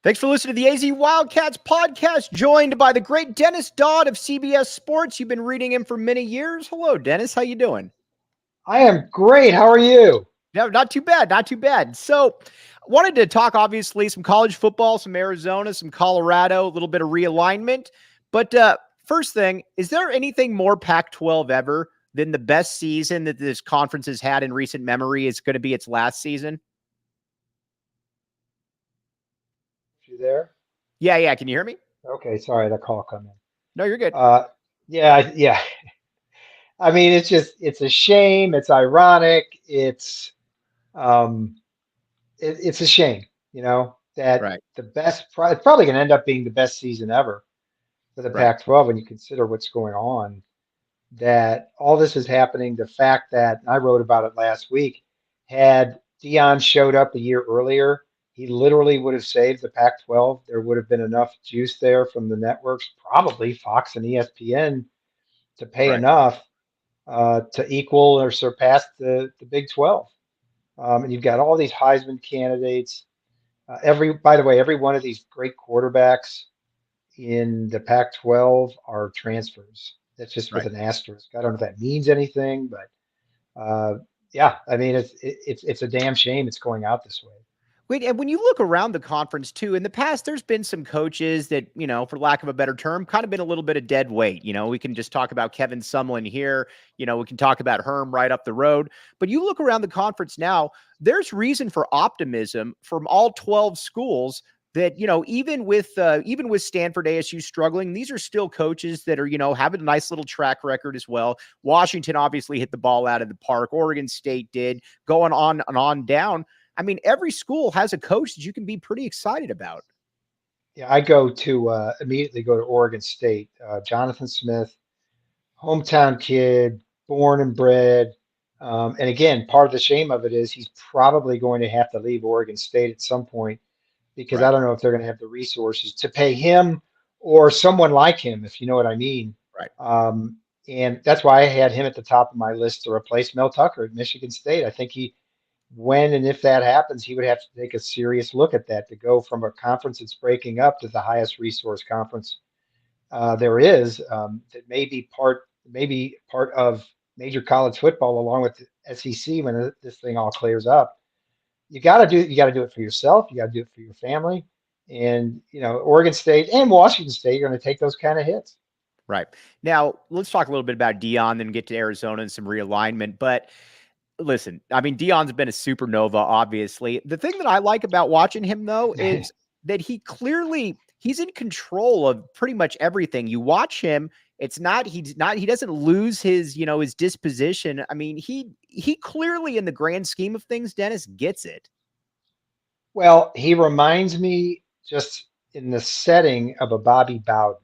Thanks for listening to the AZ Wildcats podcast, joined by the great Dennis Dodd of CBS Sports. You've been reading him for many years. Hello, Dennis. How you doing? I am great. How are you? No, not too bad. Not too bad. So, wanted to talk, obviously, some college football, some Arizona, some Colorado, a little bit of realignment. But first thing, is there anything more Pac-12 ever than the best season that this conference has had in recent memory is going to be its last season? You there? Yeah. Can you hear me? Okay, sorry, the call come in. No, you're good. Yeah. I mean, it's a shame. It's ironic. Um, it's a shame, that Right. it's probably going to end up being the best season ever for the Right. Pac-12 when you consider what's going on. That all this is happening. The fact that I wrote about it last week, had Deion showed up a year earlier, he literally would have saved the Pac-12. There would have been enough juice there from the networks, probably Fox and ESPN, to pay Right. enough to equal or surpass the Big 12. And you've got all these Heisman candidates. By the way, every one of these great quarterbacks in the Pac-12 are transfers. That's just with Right. an asterisk. I don't know if that means anything, but yeah, I mean it's a damn shame it's going out this way. Wait, and when you look around the conference too, in the past, there's been some coaches that, for lack of a better term, kind of been a little bit of dead weight. We can just talk about Kevin Sumlin here. We can talk about Herm right up the road. But you look around the conference now, there's reason for optimism from all 12 schools that, even with Stanford, ASU struggling, these are still coaches that are, having a nice little track record as well. Washington obviously hit the ball out of the park. Oregon State did, going on and on down. I mean, every school has a coach that you can be pretty excited about. Yeah, I go to immediately go to Oregon State. Jonathan Smith, hometown kid, born and bred. And again, part of the shame of it is he's probably going to have to leave Oregon State at some point because I Right. don't know if they're going to have the resources to pay him or someone like him, if you know what I mean. Right. Um, and that's why I had him at the top of my list to replace Mel Tucker at Michigan State. I think when and if that happens, he would have to take a serious look at that to go from a conference that's breaking up to the highest resource conference there is, that may be part of major college football along with the SEC when this thing all clears up. You got to do it for yourself. You got to do it for your family. And Oregon State and Washington State are going to take those kind of hits. Right. Now, let's talk a little bit about Deion, then get to Arizona and some realignment. But listen, I mean, Deion's been a supernova, obviously. The thing that I like about watching him, though, is that he's in control of pretty much everything. You watch him, he doesn't lose his disposition. I mean, he clearly, in the grand scheme of things, Dennis, gets it. Well, he reminds me just in the setting of a Bobby Bowden,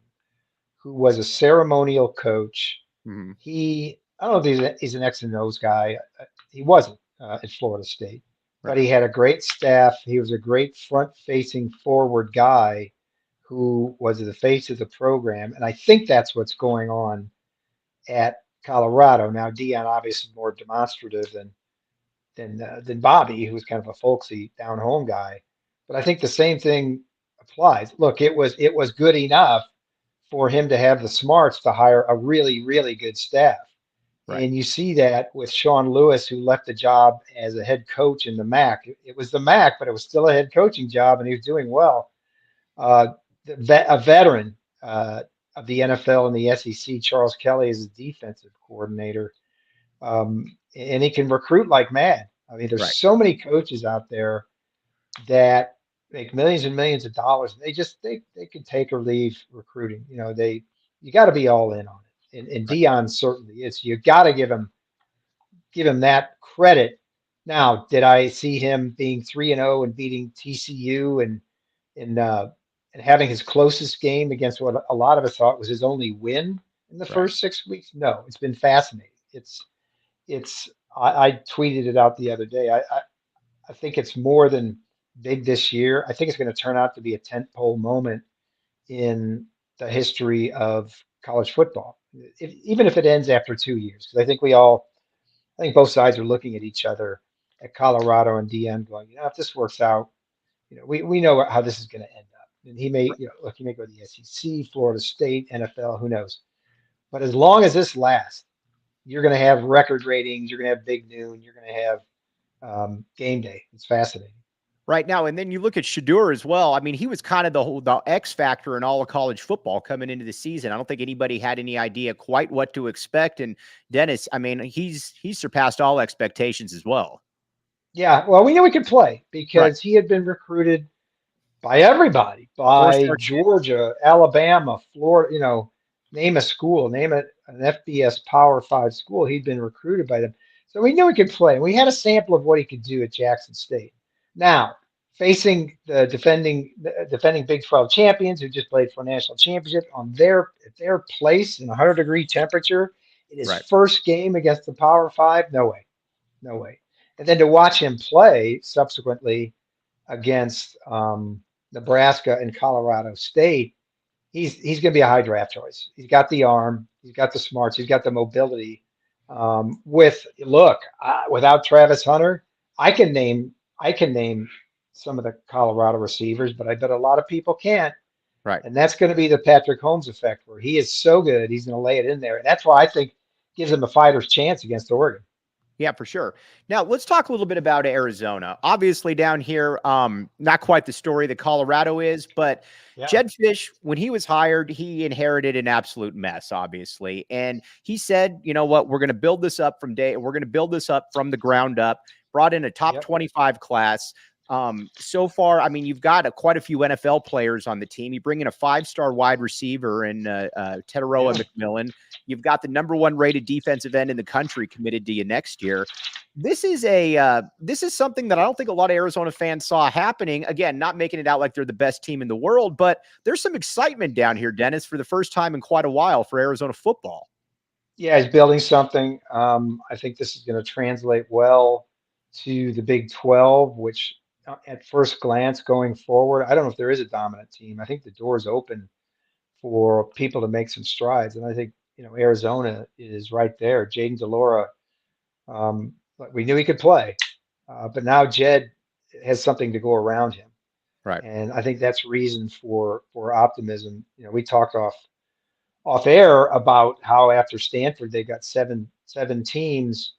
who was a ceremonial coach. Mm-hmm. I don't know if he's an X and O's guy. He wasn't at Florida State, but Right. he had a great staff. He was a great front-facing forward guy who was the face of the program. And I think that's what's going on at Colorado. Now, Deion obviously more demonstrative than Bobby, who was kind of a folksy down home guy. But I think the same thing applies. Look, it was good enough for him to have the smarts to hire a really, really good staff. Right. And you see that with Sean Lewis, who left the job as a head coach in the MAC. It was the MAC, but it was still a head coaching job, and he was doing well. Uh, a veteran of the NFL and the SEC, Charles Kelly, is a defensive coordinator, and he can recruit like mad. I mean, there's Right. so many coaches out there that make millions and millions of dollars. They can take or leave recruiting. You got to be all in on it, and Right. Dion certainly is. You got to give him that credit. Now, did I see him being 3-0 and beating TCU and uh, and having his closest game against what a lot of us thought was his only win in the Right. first 6 weeks? No, it's been fascinating. I tweeted it out the other day. I think it's more than big this year. I think it's going to turn out to be a tentpole moment in the history of college football, even if it ends after 2 years. Because I think both sides are looking at each other, at Colorado and DM, going, if this works out, we know how this is going to end up. And he may, look, he may go to the SEC, Florida State, NFL, who knows? But as long as this lasts, you're going to have record ratings. You're going to have Big Noon. You're going to have game day. It's fascinating. Right now, and then you look at Shadur as well. I mean, he was kind of the X factor in all of college football coming into the season. I don't think anybody had any idea quite what to expect. And Dennis, I mean, he's surpassed all expectations as well. Yeah, well, we knew he could play Right, because he had been recruited by everybody, by four-star kid. Georgia, Alabama, Florida, name a school, name it an FBS Power Five school. He'd been recruited by them. So we knew he could play. We had a sample of what he could do at Jackson State. Now, facing the defending Big 12 champions who just played for a national championship on their place in 100-degree temperature in his Right, first game against the Power Five, no way. No way. And then to watch him play subsequently against Nebraska and Colorado State, he's going to be a high draft choice. He's got the arm, he's got the smarts, he's got the mobility. Without Travis Hunter, I can name some of the Colorado receivers, but I bet a lot of people can't. right. And that's going to be the Patrick Holmes effect, where he is so good, he's going to lay it in there, and that's why I think gives him a fighter's chance against Oregon. Yeah, for sure. Now let's talk a little bit about Arizona. Obviously, down here, not quite the story that Colorado is, but Yeah. Jedd Fisch, when he was hired, he inherited an absolute mess, obviously, and he said, "You know what? We're going to build this up We're going to build this up from the ground up." Brought in a top Yep. 25 class. So far, I mean, you've got quite a few NFL players on the team. You bring in a 5-star wide receiver in Teteroa McMillan. You've got the #1 rated defensive end in the country committed to you next year. This is something that I don't think a lot of Arizona fans saw happening. Again, not making it out like they're the best team in the world, but there's some excitement down here, Dennis, for the first time in quite a while for Arizona football. Yeah, he's building something. I think this is going to translate well to the Big 12, which at first glance going forward, I don't know if there is a dominant team. I think the door is open for people to make some strides. And I think, Arizona is right there. Jaden DeLora, like, we knew he could play, but now Jed has something to go around him. Right. And I think that's reason for optimism. We talked off air about how after Stanford they got seven teams,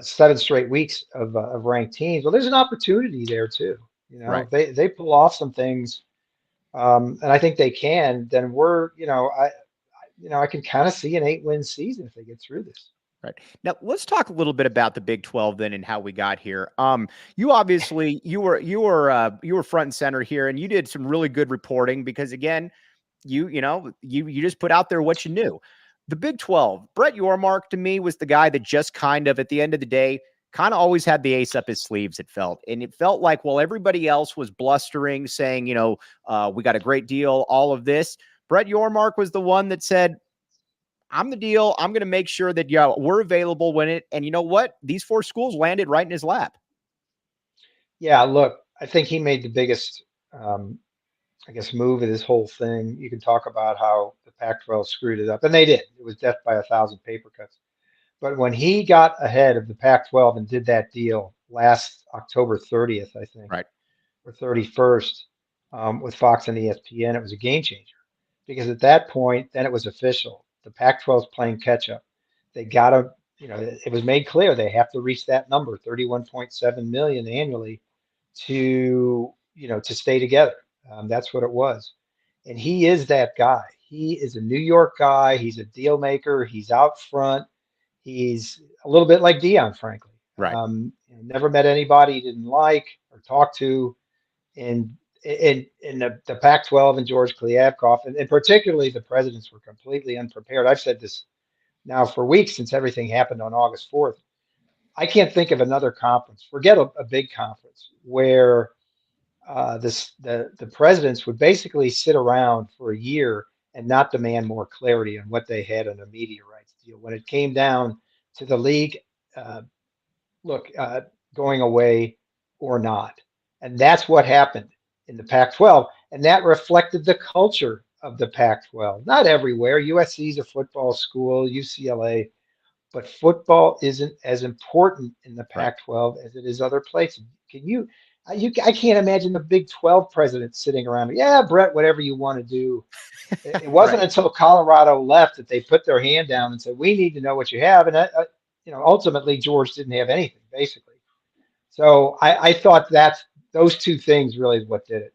7 straight weeks of ranked teams. Well, there's an opportunity there too. Right. If they pull off some things, and I think they can, then I can kind of see an 8-win season if they get through this. Right. Now let's talk a little bit about the Big 12 then and how we got here. You obviously you were front and center here, and you did some really good reporting because again, you just put out there what you knew. The Big 12, Brett Yormark to me was the guy that just kind of at the end of the day kind of always had the ace up his sleeves. It felt like while everybody else was blustering, saying we got a great deal, all of this, Brett Yormark was the one that said, I'm the deal. I'm going to make sure that we're available when it. And you know what? These 4 schools landed right in his lap. Yeah, look, I think he made the biggest, I guess, move of this whole thing. You can talk about how the Pac-12 screwed it up, and they did. It was death by 1,000 paper cuts. But when he got ahead of the Pac-12 and did that deal last October 30th, I think, Right. or 31st, with Fox and ESPN, it was a game changer because at that point, then it was official. The Pac-12 is playing catch up. They got to, it was made clear they have to reach that number, 31.7 million annually, to stay together. That's what it was. And he is that guy. He is a New York guy. He's a deal maker. He's out front. He's a little bit like Deion, frankly. Right. Never met anybody he didn't like or talk to. And in the Pac-12 and George Kliavkoff, and particularly the presidents were completely unprepared. I've said this now for weeks since everything happened on August 4th. I can't think of another conference, forget a big conference, where the presidents would basically sit around for a year and not demand more clarity on what they had on a media rights deal. When it came down to the league, uh, look, going away or not. And that's what happened in the Pac-12. And that reflected the culture of the Pac-12. Not everywhere. USC is a football school, UCLA, but football isn't as important in the Right. Pac-12 as it is other places. I can't imagine the Big 12 president sitting around. Yeah, Brett, whatever you want to do. It wasn't Right. until Colorado left that they put their hand down and said, "We need to know what you have." And ultimately, George didn't have anything, basically. So I thought those two things really is what did it.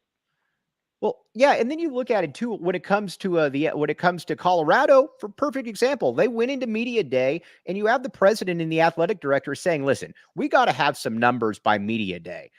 Well, yeah, and then you look at it too when it comes to when it comes to Colorado. For perfect example, they went into media day, and you have the president and the athletic director saying, "Listen, we got to have some numbers by media day."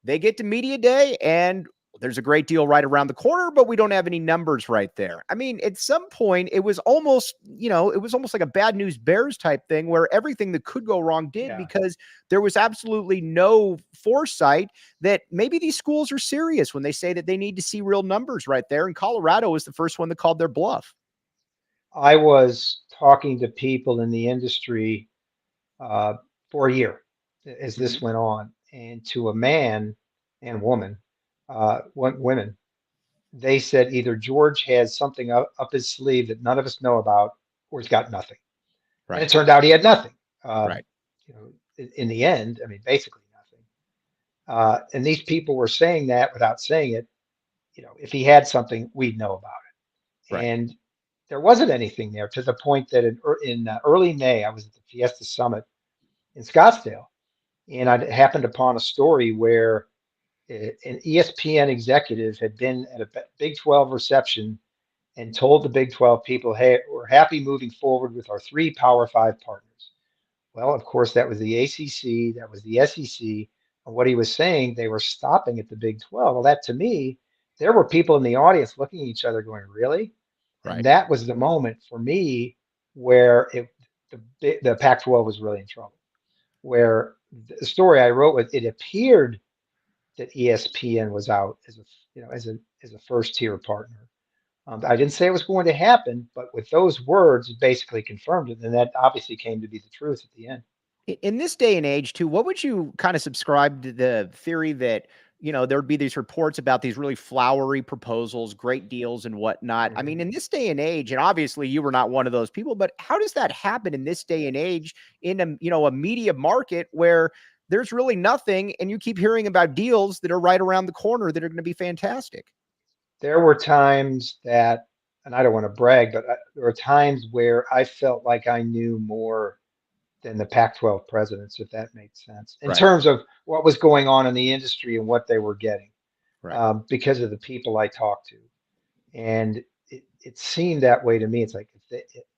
They get to media day, and there's a great deal right around the corner, but we don't have any numbers right there. I mean, at some point, it was almost, it was almost like a bad news bears type thing where everything that could go wrong did Yeah, because there was absolutely no foresight that maybe these schools are serious when they say that they need to see real numbers right there. And Colorado was the first one that called their bluff. I was talking to people in the industry uh, for a year as Mm-hmm. this went on, and to a man and woman, women, they said either George has something up his sleeve that none of us know about, or he's got nothing. And it Right. turned out he had nothing. Um, Right. in the end, I mean, basically nothing. And these people were saying that without saying it. If he had something, we'd know about it. Right. And there wasn't anything there to the point that in early May, I was at the Fiesta Summit in Scottsdale, and I happened upon a story where an ESPN executive had been at a Big 12 reception and told the Big 12 people, hey, we're happy moving forward with our three Power Five partners. Well, of course, that was the ACC, that was the SEC. And what he was saying, they were stopping at the Big 12. Well, that to me, there were people in the audience looking at each other going, really? And Right. that was the moment for me where the Pac-12 was really in trouble. Where the story I wrote was it appeared that ESPN was out as a first tier partner. I didn't say it was going to happen, but with those words, it basically confirmed it, and that obviously came to be the truth at the end. In this day and age too, what would you kind of subscribe to the theory that, there would be these reports about these really flowery proposals, great deals and whatnot? I Mhm. mean, in this day and age, and obviously you were not one of those people, but how does that happen in this day and age in a media market where there's really nothing and you keep hearing about deals that are right around the corner that are going to be fantastic? There were times that, and I don't want to brag, but there were times where I felt like I knew more than the Pac-12 presidents, if that makes sense, in Right. terms of what was going on in the industry and what they were getting, Right. because of the people I talked to. And it seemed that way to me. It's like,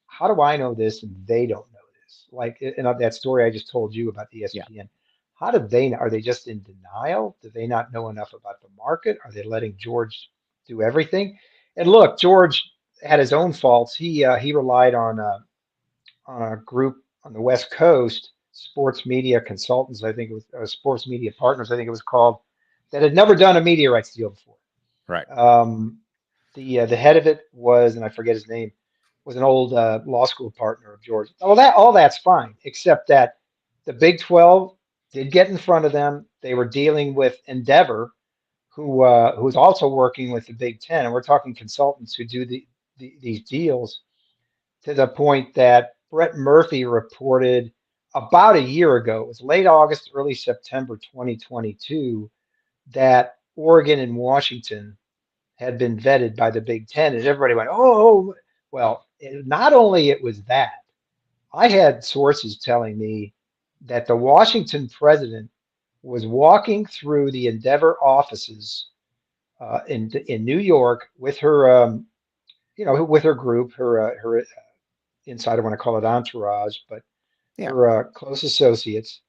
how do I know this and they don't know this? Like in that story I just told you about Yeah. ESPN, how do they know? Are they just in denial? Do they not know enough about the market? Are they letting George do everything? And look, George had his own faults. He relied on a group on the West Coast, sports media consultants, I think it was, sports media partners, I think it was called, that had never done a media rights deal before. Right. Um, the head of it was, and I forget his name, was an old law school partner of George. Well, that all that's fine, except that the Big 12 did get in front of them. They were dealing with Endeavor, who's also working with the Big Ten, and we're talking consultants who do these deals to the point that Brett Murphy reported about a year ago. It was late August, early September 2022 that Oregon and Washington had been vetted by the Big Ten, and everybody went, "Oh, well." Not only it was that, I had sources telling me that the Washington president was walking through the Endeavor offices in New York with her, with her group, her inside. I want to call it entourage, but Yeah. her close associates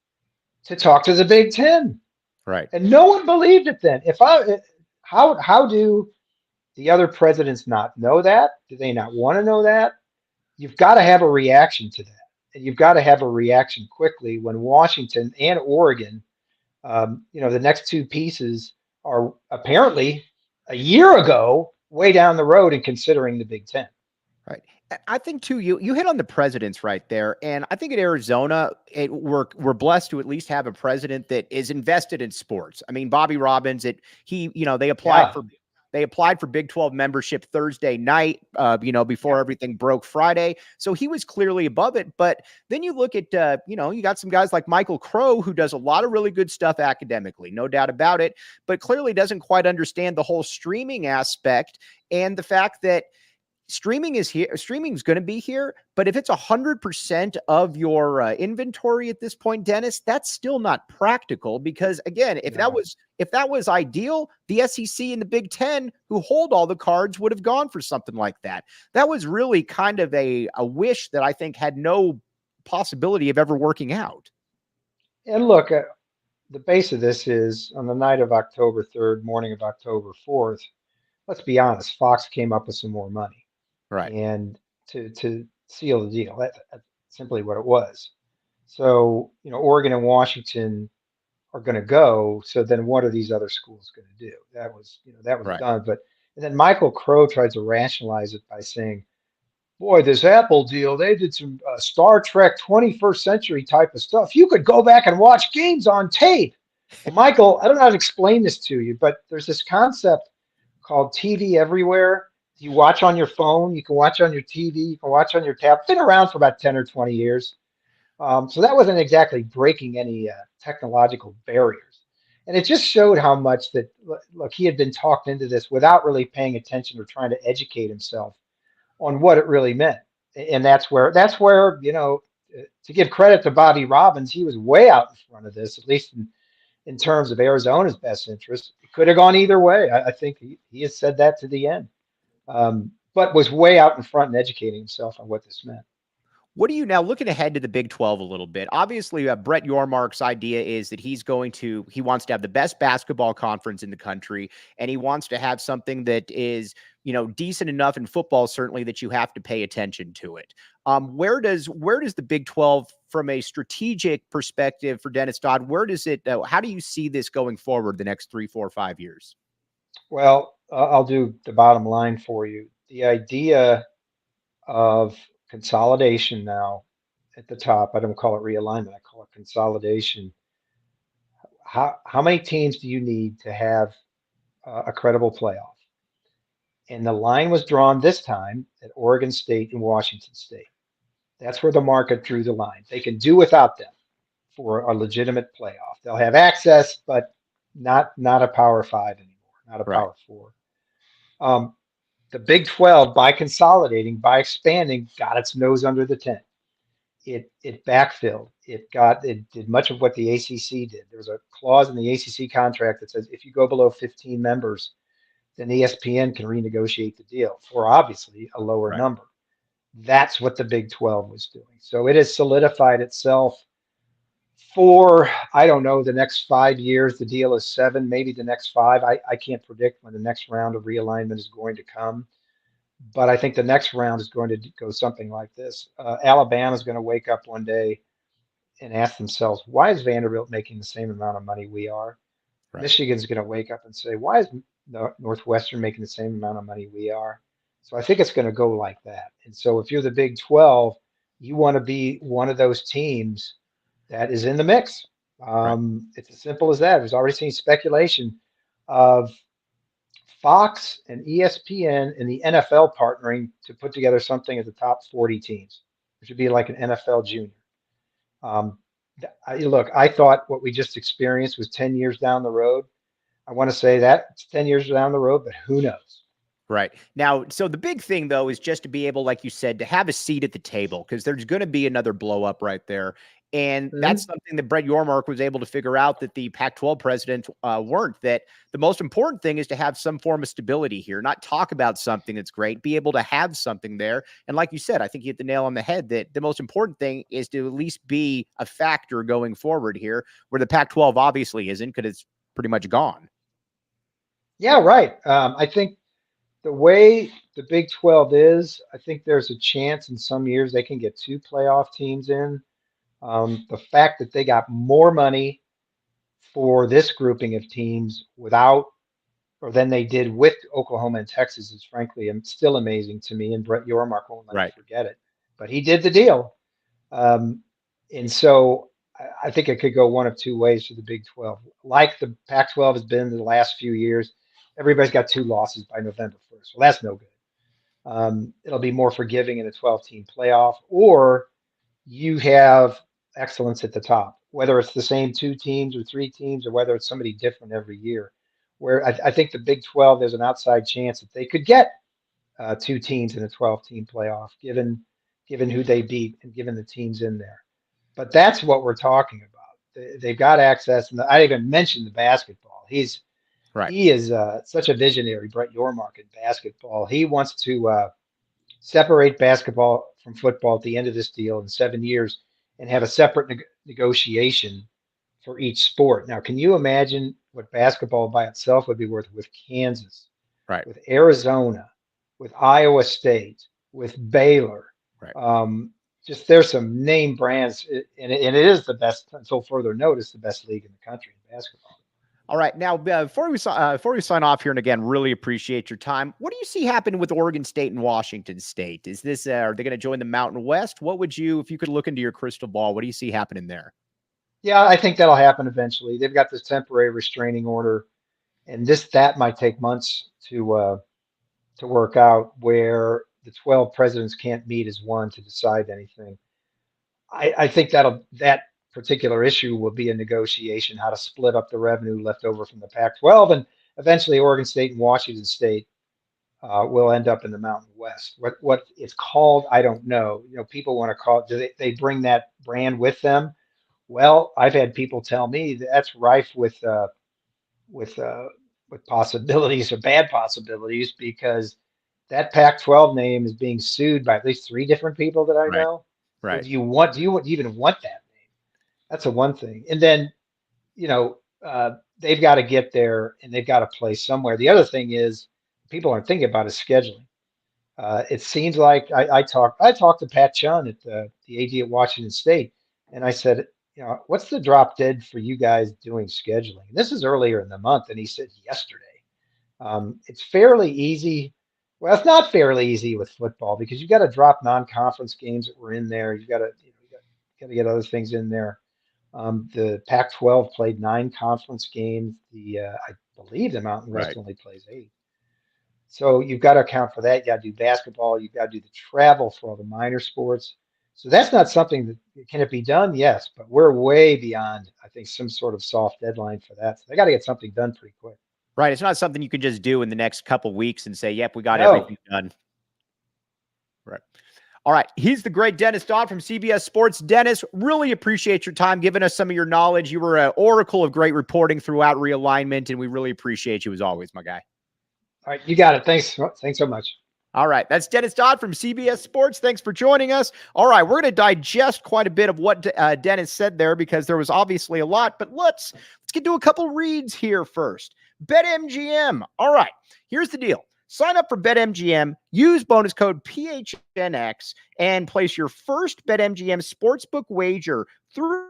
to talk to the Big Ten, Right. and no one believed it. Then, how do the other presidents not know that? Do they not want to know that? You've got to have a reaction to that. And you've got to have a reaction quickly when Washington and Oregon, the next two pieces are apparently a year ago, way down the road and considering the Big Ten. Right. I think too, you hit on the presidents right there. And I think at Arizona, we're blessed to at least have a president that is invested in sports. I mean, Bobby Robbins, they applied Yeah. for They applied for Big 12 membership Thursday night, before everything broke Friday. So he was clearly above it. But then you look at, you got some guys like Michael Crow, who does a lot of really good stuff academically, no doubt about it, but clearly doesn't quite understand the whole streaming aspect and the fact that streaming is here. Streaming is going to be here, but if it's 100% of your inventory at this point, Dennis, that's still not practical because, again, if that was ideal, the SEC and the Big Ten, who hold all the cards, would have gone for something like that. That was really kind of a wish that I think had no possibility of ever working out. And look, the base of this is on the night of October 3rd, morning of October 4th. Let's be honest, Fox came up with some more money. Right. And to seal the deal. That's simply what it was. So, Oregon and Washington are going to go. So then what are these other schools going to do? That was Right. done. But and then Michael Crow tries to rationalize it by saying, boy, this Apple deal, they did some Star Trek 21st century type of stuff. You could go back and watch games on tape. Well, Michael, I don't know how to explain this to you, but there's this concept called TV everywhere. You watch on your phone, you can watch on your TV, you can watch on your tab. Been around for about 10 or 20 years. So that wasn't exactly breaking any technological barriers. And it just showed how much that, look, he had been talked into this without really paying attention or trying to educate himself on what it really meant. And that's where, to give credit to Bobby Robbins, he was way out in front of this, at least in terms of Arizona's best interest. It could have gone either way. I think he has said that to the end. But was way out in front and educating himself on what this meant. What are you now looking ahead to the Big 12 a little bit? Obviously, Brett Yormark's idea is that he wants to have the best basketball conference in the country, and he wants to have something that is, decent enough in football, certainly, that you have to pay attention to it. Where does the Big 12, from a strategic perspective for Dennis Dodd, how do you see this going forward the next 3, 4, 5 years? Well, I'll do the bottom line for you. The idea of consolidation now at the top, I don't call it realignment, I call it consolidation. How many teams do you need to have a credible playoff? And the line was drawn this time at Oregon State and Washington State. That's where the market drew the line. They can do without them for a legitimate playoff. They'll have access, but not a Power Five anymore, not a Power Four. The Big 12, by consolidating, by expanding, got its nose under the tent. It backfilled. It did much of what the ACC did. There was a clause in the ACC contract that says if you go below 15 members, then ESPN can renegotiate the deal for obviously a lower number. That's what the Big 12 was doing. So it has solidified itself for, I don't know, the next 5 years. The deal is 7, maybe the next 5. I can't predict when the next round of realignment is going to come. But I think the next round is going to go something like this. Alabama is going to wake up one day and ask themselves, why is Vanderbilt making the same amount of money we are? Right. Michigan's going to wake up and say, why is Northwestern making the same amount of money we are? So I think it's going to go like that. And so if you're the Big 12, you want to be one of those teams that is in the mix. It's as simple as that. There's already seen speculation of Fox and ESPN and the NFL partnering to put together something at the top 40 teams, which would be like an NFL junior. Look, I thought what we just experienced was 10 years down the road. I want to say that it's 10 years down the road, but who knows? Right. Now, so the big thing, though, is just to be able, like you said, to have a seat at the table, because there's going to be another blow up right there. And that's something that Brett Yormark was able to figure out that the Pac-12 president weren't, that the most important thing is to have some form of stability here, not talk about something that's great, be able to have something there. And like you said, I think you hit the nail on the head that the most important thing is to at least be a factor going forward here, where the Pac-12 obviously isn't, because it's pretty much gone. Yeah, right. I think the way the Big 12 is, I think there's a chance in some years they can get 2 playoff teams in. The fact that they got more money for this grouping of teams than they did with Oklahoma and Texas is frankly still amazing to me. And Brett Yormark won't let me forget it. But he did the deal. And so I think it could go one of 2 ways for the Big 12. Like the Pac-12 has been the last few years, everybody's got 2 losses by November 1st. Well, that's no good. It'll be more forgiving in a 12-team playoff, or you have excellence at the top, whether it's the same 2 teams or 3 teams, or whether it's somebody different every year. Where I think the Big 12, there's an outside chance that they could get 2 teams in a 12-team playoff, given who they beat and given the teams in there. But that's what we're talking about. They've got access, and I even mentioned the basketball. Right. He is such a visionary, Brett Yormark, in basketball. He wants to separate basketball from football at the end of this deal in 7 years and have a separate negotiation for each sport. Now, can you imagine what basketball by itself would be worth with Kansas, Right. with Arizona, with Iowa State, with Baylor? Right. Just there's some name brands, and it is the best, until further notice, the best league in the country in basketball. All right. Now, before we sign off here, and again, really appreciate your time. What do you see happening with Oregon State and Washington State? Is this are they going to join the Mountain West? What would you, if you could look into your crystal ball, what do you see happening there? Yeah, I think that'll happen eventually. They've got this temporary restraining order, and that might take months to work out, where the 12 presidents can't meet as one to decide anything. I think that particular issue will be a negotiation, how to split up the revenue left over from the Pac-12, and eventually Oregon State and Washington State will end up in the Mountain West. What it's called, I don't know. People want to call it. Do they bring that brand with them? Well, I've had people tell me that's rife with possibilities, or bad possibilities, because that Pac-12 name is being sued by at least 3 different people that I know. Right. Do you even want that name? That's a one thing. And then, they've got to get there, and they've got to play somewhere. The other thing is, people aren't thinking about is scheduling. It seems like I talked to Pat Chun at the AD at Washington State, and I said, what's the drop dead for you guys doing scheduling? And this is earlier in the month, and he said yesterday. It's fairly easy. Well, it's not fairly easy with football, because you've got to drop non-conference games that were in there. You've got to get other things in there. The Pac-12 played 9 conference games. I believe the Mountain West only plays 8. So you've got to account for that. You got to do basketball. You've got to do the travel for all the minor sports. So that's not something that, can it be done? Yes, but we're way beyond, I think, some sort of soft deadline for that. So they got to get something done pretty quick. Right. It's not something you can just do in the next couple weeks and say, yep, we got everything done. Right. All right. He's the great Dennis Dodd from CBS Sports. Dennis, really appreciate your time, giving us some of your knowledge. You were an oracle of great reporting throughout realignment, and we really appreciate you as always, my guy. All right. You got it. Thanks so much. All right. That's Dennis Dodd from CBS Sports. Thanks for joining us. All right. We're going to digest quite a bit of what Dennis said there, because there was obviously a lot, but let's get to a couple reads here first. BetMGM. All right. Here's the deal. Sign up for BetMGM, use bonus code PHNX, and place your first BetMGM sportsbook wager through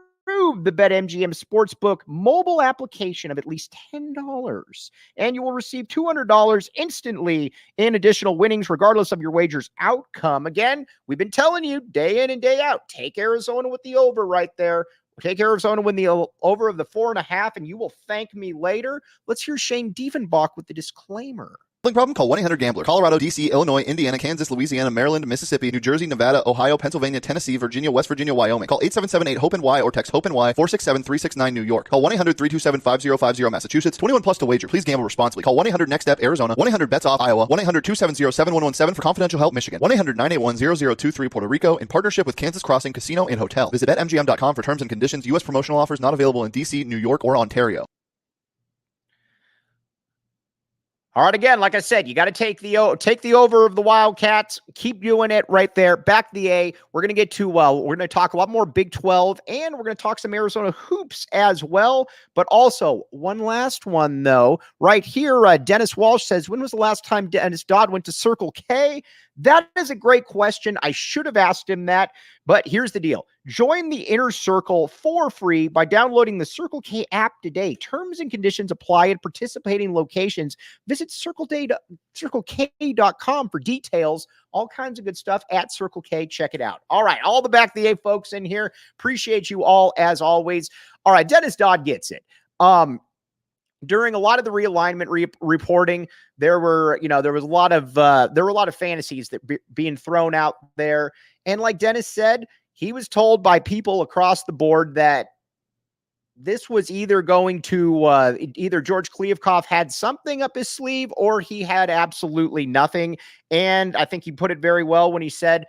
the BetMGM Sportsbook mobile application of at least $10, and you will receive $200 instantly in additional winnings, regardless of your wager's outcome. Again, we've been telling you day in and day out, take Arizona with the over right there. Take Arizona win the over of the 4.5, and you will thank me later. Let's hear Shane Diefenbach with the disclaimer. Problem? Call 1-800-GAMBLER. Colorado, D.C., Illinois, Indiana, Kansas, Louisiana, Maryland, Mississippi, New Jersey, Nevada, Ohio, Pennsylvania, Tennessee, Virginia, West Virginia, Wyoming. Call 877-8-HOPE-NY or text HOPE-NY 467-369 New York. Call 1-800-327-5050 Massachusetts. 21 plus to wager. Please gamble responsibly. Call 1-800-NEXT-STEP Arizona. 1-800-BETS-OFF Iowa. 1-800-270-7117 for confidential help Michigan. 1-800-981-0023 Puerto Rico in partnership with Kansas Crossing Casino and Hotel. Visit BetMGM.com for terms and conditions. U.S. promotional offers not available in D.C., New York, or Ontario. All right, again, like I said, you got to take the over of the Wildcats. Keep doing it right there. Back the A. We're going to get to, we're going to talk a lot more Big 12, and we're going to talk some Arizona hoops as well. But also, one last one, though. Right here, Dennis Walsh says, when was the last time Dennis Dodd went to Circle K? That is a great question. I should have asked him that, but here's the deal. Join the Inner Circle for free by downloading the Circle K app today. Terms and conditions apply at participating locations. Visit CircleK.com for details. All kinds of good stuff at Circle K. Check it out. All right, all the Back the A folks in here. Appreciate you all as always. All right, Dennis Dodd gets it. during a lot of the realignment reporting, there were a lot of fantasies that being thrown out there. And like Dennis said, he was told by people across the board that this was either going to either George Kliavkoff had something up his sleeve or he had absolutely nothing. And I think he put it very well when he said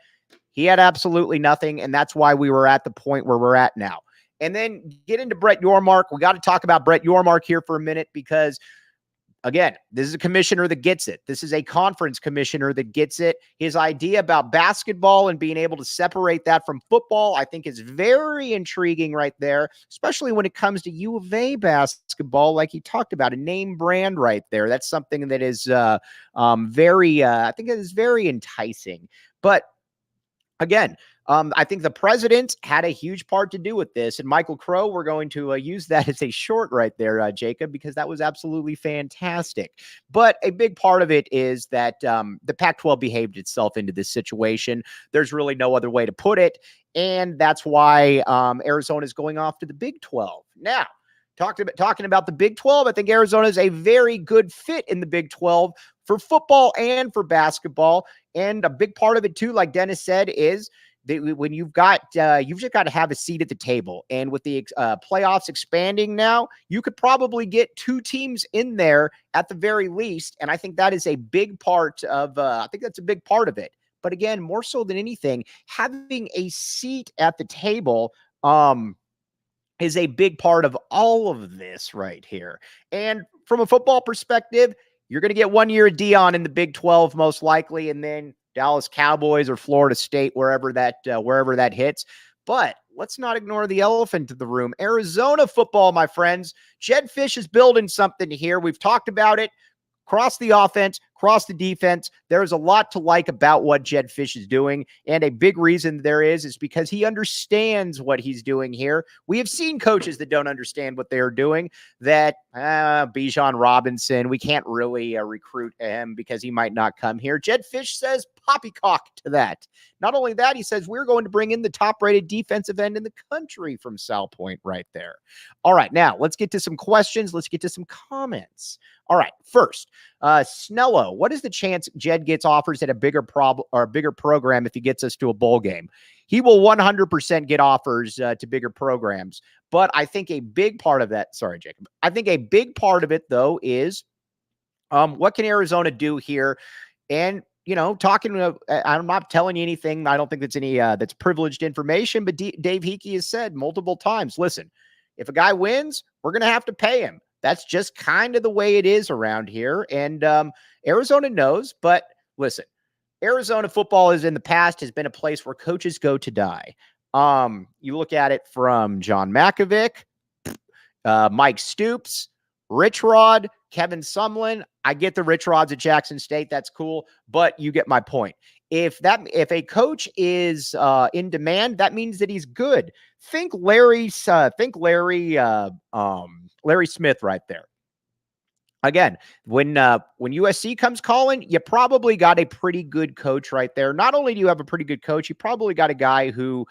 he had absolutely nothing. And that's why we were at the point where we're at now. And then get into Brett Yormark. We got to talk about Brett Yormark here for a minute because, again, this is a commissioner that gets it. This is a conference commissioner that gets it. His idea about basketball and being able to separate that from football, I think, is very intriguing right there, especially when it comes to U of A basketball, like he talked about, a name brand right there. That's something that is I think it is very enticing. But again, I think the president had a huge part to do with this. And Michael Crow, we're going to use that as a short right there, Jacob, because that was absolutely fantastic. But a big part of it is that the Pac-12 behaved itself into this situation. There's really no other way to put it. And that's why Arizona is going off to the Big 12. Now, talking about the Big 12, I think Arizona is a very good fit in the Big 12 for football and for basketball. And a big part of it, too, like Dennis said, is when you've just got to have a seat at the table. And with the playoffs expanding now, you could probably get 2 teams in there at the very least. And I think that is a big part of it. But again, more so than anything, having a seat at the table is a big part of all of this right here. And from a football perspective, you're going to get 1 year of Deion in the Big 12 most likely, and then Dallas Cowboys or Florida State, wherever that hits. But let's not ignore the elephant in the room. Arizona football, my friends. Jedd Fisch is building something here. We've talked about it. Cross the offense, cross the defense. There's a lot to like about what Jedd Fisch is doing. And a big reason there is because he understands what he's doing here. We have seen coaches that don't understand what they're doing, that Bijan Robinson, we can't really recruit him because he might not come here. Jedd Fisch says poppycock to that. Not only that, he says we're going to bring in the top-rated defensive end in the country from Sal Point right there. All right, now let's get to some questions. Let's get to some comments. All right, first, Snello, what is the chance Jedd gets offers at a bigger program if he gets us to a bowl game? He will 100% get offers to bigger programs. But I think a big part of that, sorry, Jacob, I think a big part of it, though, is what can Arizona do here? And, I'm not telling you anything. I don't think that's that's privileged information, but Dave Hickey has said multiple times, listen, if a guy wins, we're going to have to pay him. That's just kind of the way it is around here. And Arizona knows, but listen, Arizona football in the past has been a place where coaches go to die. You look at it from John Makovic, Mike Stoops, Rich Rod, Kevin Sumlin. I get the Rich Rods at Jackson State. That's cool, but you get my point. If a coach is in demand, that means that he's good. Think Larry Smith right there. Again, when USC comes calling, you probably got a pretty good coach right there. Not only do you have a pretty good coach, you probably got a guy who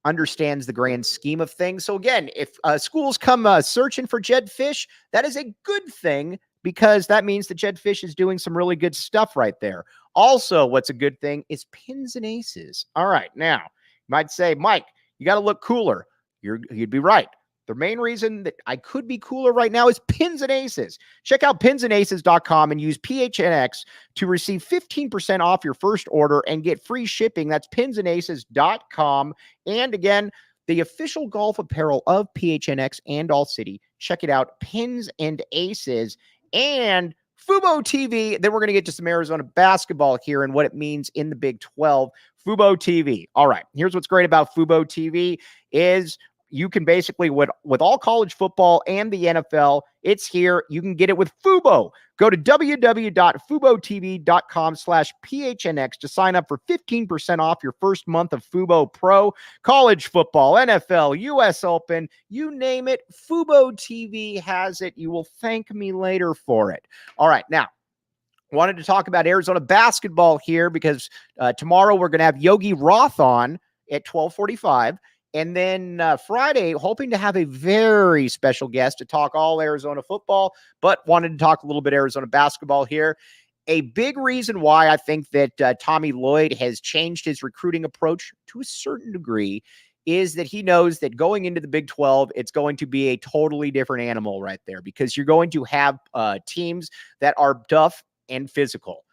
understands the grand scheme of things. So again, if schools come searching for Jedd Fisch, that is a good thing because that means that Jedd Fisch is doing some really good stuff right there. Also, what's a good thing is pins and aces. All right, now you might say, Mike, you got to look cooler. You'd be right. The main reason that I could be cooler right now is pins and aces. Check out pinsandaces.com and use PHNX to receive 15% off your first order and get free shipping. That's pinsandaces.com. And again, the official golf apparel of PHNX and ALLCITY. Check it out, Pins and Aces. And Fubo TV. Then we're going to get to some Arizona basketball here and what it means in the Big 12. Fubo TV. All right, here's what's great about Fubo TV is you can basically, with all college football and the NFL, it's here. You can get it with Fubo. Go to www.fubotv.com/PHNX to sign up for 15% off your first month of Fubo Pro. College football, NFL, US Open, you name it, Fubo TV has it. You will thank me later for it. All right, now, wanted to talk about Arizona basketball here because tomorrow we're going to have Yogi Roth on at 12:45. And then Friday, hoping to have a very special guest to talk all Arizona football, but wanted to talk a little bit Arizona basketball here. A big reason why I think that Tommy Lloyd has changed his recruiting approach to a certain degree is that he knows that going into the Big 12, it's going to be a totally different animal right there, because you're going to have teams that are tough and physical.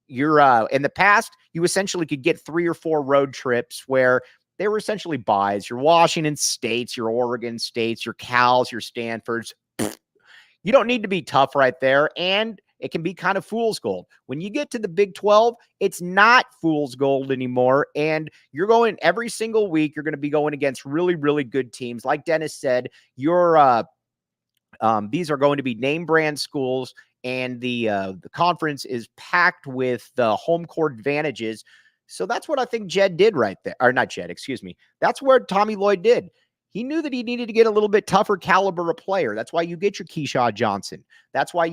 You're in the past, you essentially could get 3 or 4 road trips where they were essentially buys. Your Washington States, your Oregon States, your Cals, your Stanfords. You don't need to be tough right there, and it can be kind of fool's gold. When you get to the Big 12, it's not fool's gold anymore, and you're going every single week. You're going to be going against really, really good teams. Like Dennis said, these are going to be name brand schools, and the conference is packed with the home court advantages. So that's what I think Jedd did right there. Or not Jedd, excuse me. That's where Tommy Lloyd did. He knew that he needed to get a little bit tougher caliber of player. That's why you get your Keyshawn Johnson. That's why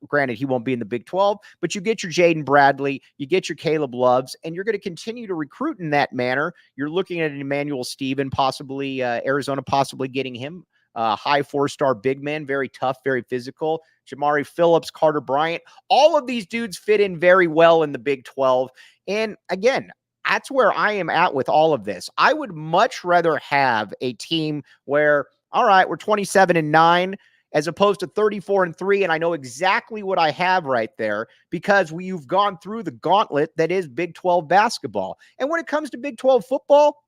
granted, he won't be in the Big 12, but you get your Jaden Bradley, you get your Caleb Loves, and you're going to continue to recruit in that manner. You're looking at an Emmanuel Stephen, possibly Arizona, possibly getting him. High 4-star big man, very tough, very physical. Jamari Phillips, Carter Bryant, all of these dudes fit in very well in the Big 12. And again, that's where I am at with all of this. I would much rather have a team where, all right, we're 27-9 as opposed to 34-3. And I know exactly what I have right there, because you've gone through the gauntlet that is Big 12 basketball. And when it comes to Big 12 football,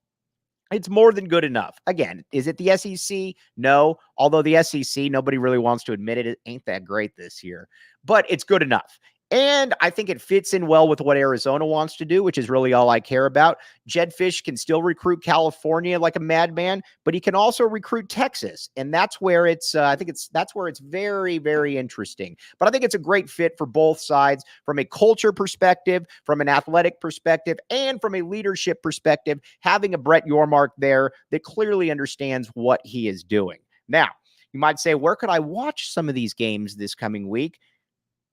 it's more than good enough. Again, is it the SEC? No. Although the SEC, nobody really wants to admit it, it ain't that great this year. But it's good enough. And I think it fits in well with what Arizona wants to do, which is really all I care about. Jedd Fisch can still recruit California like a madman, but he can also recruit Texas. And that's where that's where it's very, very interesting. But I think it's a great fit for both sides from a culture perspective, from an athletic perspective, and from a leadership perspective, having a Brett Yormark there that clearly understands what he is doing. Now, you might say, where could I watch some of these games this coming week?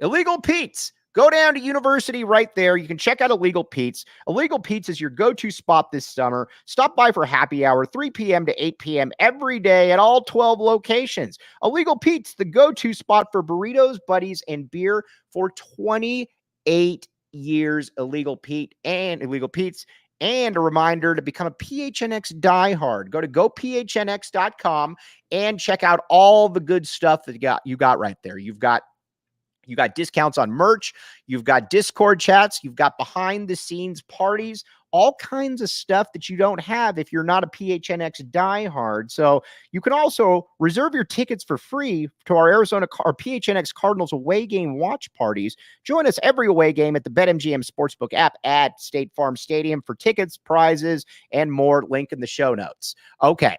Illegal Pete's. Go down to University right there. You can check out Illegal Pete's. Illegal Pete's is your go-to spot this summer. Stop by for happy hour, 3 p.m. to 8 p.m. every day at all 12 locations. Illegal Pete's, the go-to spot for burritos, buddies, and beer for 28 years. Illegal Pete's. And a reminder to become a PHNX diehard. Go to gophnx.com and check out all the good stuff that you got right there. You got discounts on merch. You've got Discord chats. You've got behind the scenes parties, all kinds of stuff that you don't have if you're not a PHNX diehard. So you can also reserve your tickets for free to our PHNX Cardinals away game watch parties. Join us every away game at the BetMGM Sportsbook app at State Farm Stadium for tickets, prizes, and more. Link in the show notes. Okay.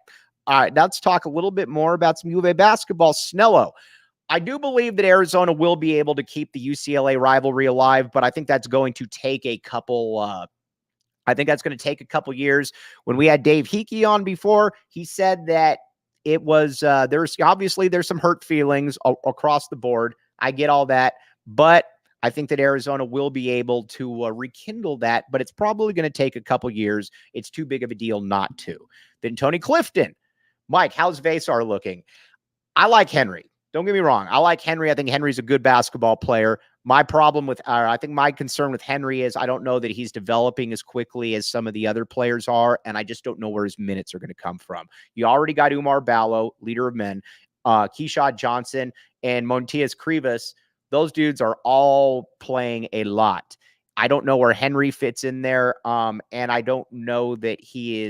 All right. Let's talk a little bit more about some U of A basketball. Snello. I do believe that Arizona will be able to keep the UCLA rivalry alive, but I think that's going to take a couple years. When we had Dave Hickey on before, he said that it was there's some hurt feelings across the board. I get all that, but I think that Arizona will be able to rekindle that, but it's probably going to take a couple years. It's too big of a deal not to. Then Tony Clifton. Mike, how's Vasar looking? I like Henry. Don't get me wrong. I like Henry. I think Henry's a good basketball player. My concern with Henry is I don't know that he's developing as quickly as some of the other players are, and I just don't know where his minutes are going to come from. You already got Umar Ballo, leader of men, Keyshawn Johnson, and Montias Krivas. Those dudes are all playing a lot. I don't know where Henry fits in there, and I don't know that he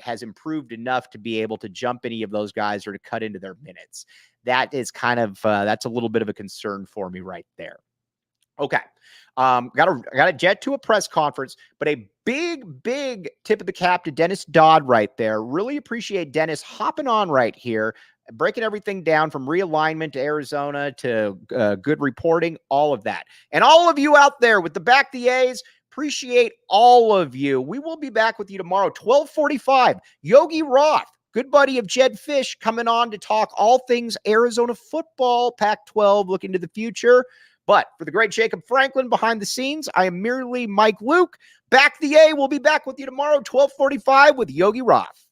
has improved enough to be able to jump any of those guys or to cut into their minutes. That is that's a little bit of a concern for me right there. Okay. Got to jet to a press conference, but a big tip of the cap to Dennis Dodd right there. Really appreciate Dennis hopping on right here, breaking everything down from realignment to Arizona to good reporting, all of that. And all of you out there with the Back the A's, appreciate all of you. We will be back with you tomorrow, 12:45. Yogi Roth, good buddy of Jedd Fisch, coming on to talk all things Arizona football, Pac-12, looking to the future. But for the great Jacob Franklin behind the scenes, I am merely Mike Luke. Back the A. We'll be back with you tomorrow, 12:45 with Yogi Roth.